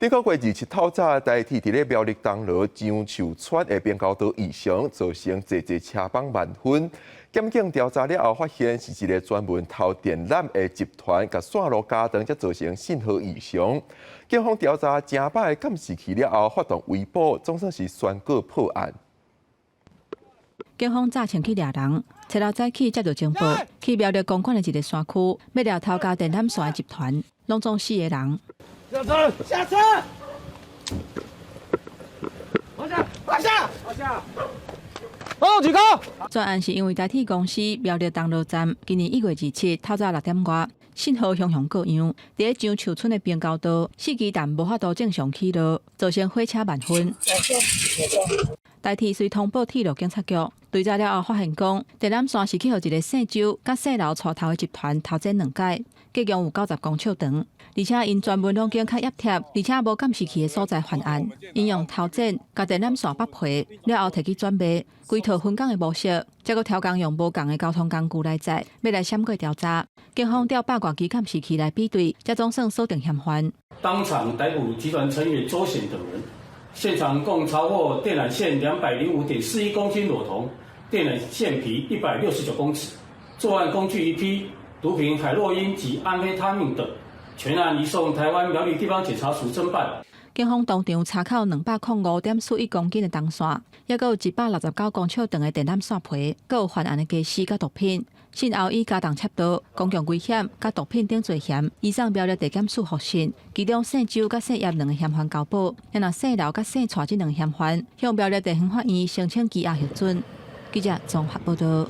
顶个月27透早，台铁伫咧苗栗东路樟树村的边高岛异常，造成侪车帮万分。检警调查了后，发现是一个专门偷电缆的集团，甲线路加长，才造成信号异常。警方调查成摆监视器了后，发动围捕，总算是宣告破案。警方早前去抓人，初六早起接到情报，去苗栗公馆的一个山区，要抓偷加电缆线的集团，拢总4个人。下车！下车！往下！往下！往下！好，举高！专案是因为台铁公司苗栗东路站今年1月27透早6点外，信号雄雄各样，伫咧樟树村的边高道4基站无法度正常起路，造成火车万分。台铁随通报铁路警察局，对查了后发现讲，电缆线是去互一个姓周甲姓刘带头的集团偷剪2解，计共有90公尺长。而且因专门拢经较压贴，而且无监视器的所在犯案，因用偷剪甲电缆线剥皮了后摕去转卖，规套分工的模式，再搁挑工用无共的交通工具来载，要来闪过调查。警方调8支监视器来比对，才总算锁定嫌犯。当场逮捕集团成员周显等人，现场共查获电缆线205.41公斤裸铜，电缆线皮169公尺，作案工具1批，毒品海洛因及安非他命等。全案移送台湾苗栗地方检察署侦办。警方当场查扣205.41公斤的铜线，也有169公尺长的电缆线皮，还有犯案的家私甲毒品。信后以加重窃盗、公共危险甲毒品等罪嫌，移送苗栗地检署复讯。其中姓周甲姓叶2个嫌犯交保，也若姓刘甲姓蔡这2个嫌犯向苗栗地方法院申请羁押核准。记者综合报道。